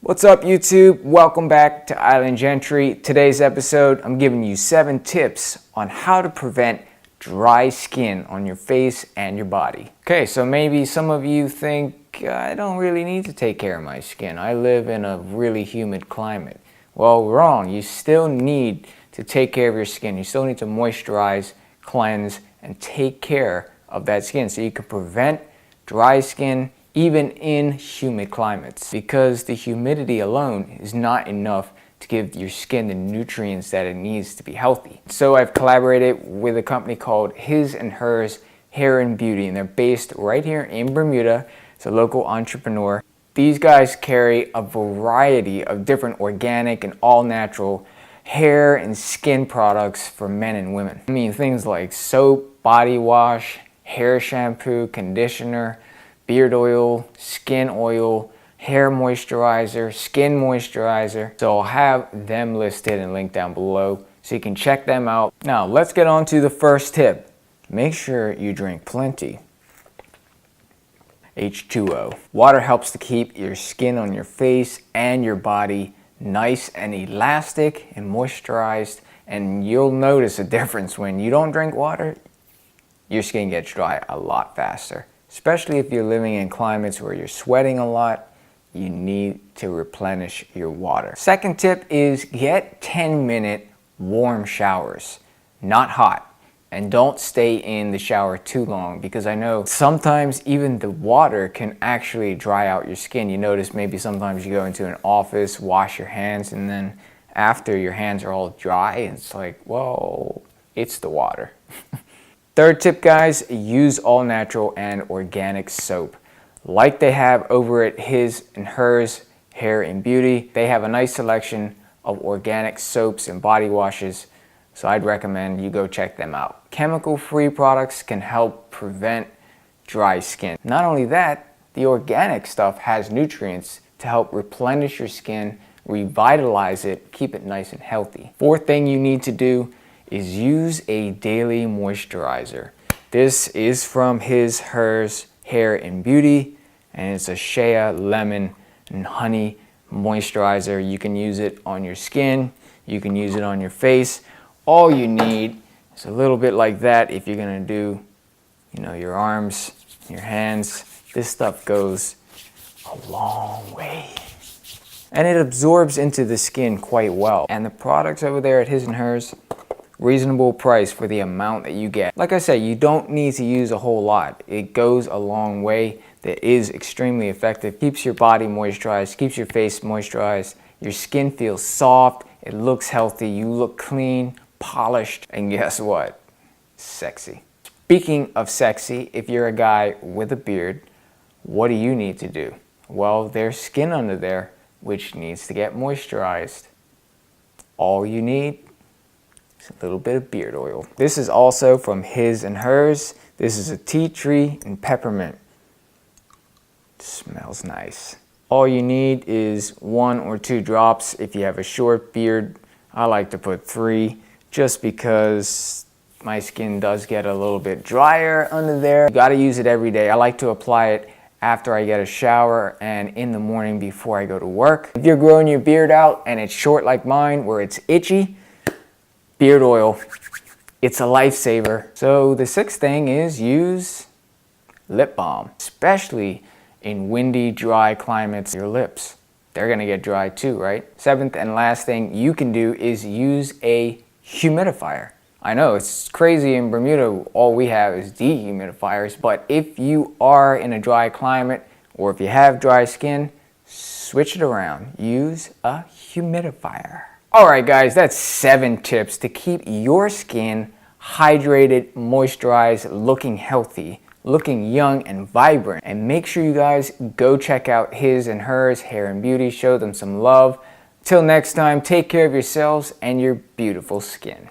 What's up YouTube? Welcome back to Island Gentry. Today's episode, I'm giving you 7 tips on how to prevent dry skin on your face and your body. Okay, so maybe some of you think, I don't really need to take care of my skin. I live in a really humid climate. Well, wrong. You still need to take care of your skin. You still need to moisturize, cleanse, and take care of that skin so you can prevent dry skin even in humid climates, because the humidity alone is not enough to give your skin the nutrients that it needs to be healthy. So I've collaborated with a company called HisandHers Hair and Beauty, and they're based right here in Bermuda. It's a local entrepreneur. These guys carry a variety of different organic and all-natural hair and skin products for men and women. I mean, things like soap, body wash, hair shampoo, conditioner, beard oil, skin oil, hair moisturizer, skin moisturizer. So I'll have them listed and linked down below so you can check them out. Now let's get on to the first tip. Make sure you drink plenty. H2O. Water helps to keep your skin on your face and your body nice and elastic and moisturized, and you'll notice a difference when you don't drink water. Your skin gets dry a lot faster. Especially if you're living in climates where you're sweating a lot, you need to replenish your water. Second tip is get 10-minute warm showers, not hot. And don't stay in the shower too long, because I know sometimes even the water can actually dry out your skin. You notice maybe sometimes you go into an office, wash your hands, and then after your hands are all dry, it's like, whoa, it's the water. Third tip, guys, use all natural and organic soap. Like they have over at HisandHers Hair and Beauty, they have a nice selection of organic soaps and body washes, so I'd recommend you go check them out. Chemical-free products can help prevent dry skin. Not only that, the organic stuff has nutrients to help replenish your skin, revitalize it, keep it nice and healthy. Fourth thing you need to do is use a daily moisturizer. This is from HisandHers Hair and Beauty, and it's a shea, lemon, and honey moisturizer. You can use it on your skin, you can use it on your face. All you need is a little bit like that if you're gonna do, your arms, your hands. This stuff goes a long way. And it absorbs into the skin quite well. And the products over there at HisandHers, reasonable price for the amount that you get. Like I said, you don't need to use a whole lot. It goes a long way. That is extremely effective. Keeps your body moisturized, keeps your face moisturized. Your skin feels soft, it looks healthy, you look clean, polished, and guess what? Sexy. Speaking of sexy, if you're a guy with a beard, what do you need to do? Well, there's skin under there which needs to get moisturized. All you need, a little bit of beard oil. This is also from HisandHers. This is a tea tree and peppermint. Smells nice. All you need is 1 or 2 drops. If you have a short beard, I like to put 3 just because my skin does get a little bit drier under there. You gotta use it every day. I like to apply it after I get a shower and in the morning before I go to work. If you're growing your beard out and it's short like mine where it's itchy, beard oil, it's a lifesaver. So the 6th thing is use lip balm, especially in windy, dry climates. Your lips, they're gonna get dry too, right? 7th and last thing you can do is use a humidifier. I know it's crazy in Bermuda, all we have is dehumidifiers, but if you are in a dry climate or if you have dry skin, switch it around. Use a humidifier. Alright guys, that's 7 tips to keep your skin hydrated, moisturized, looking healthy, looking young and vibrant. And make sure you guys go check out HisandHers Hair and Beauty, show them some love. Till next time, take care of yourselves and your beautiful skin.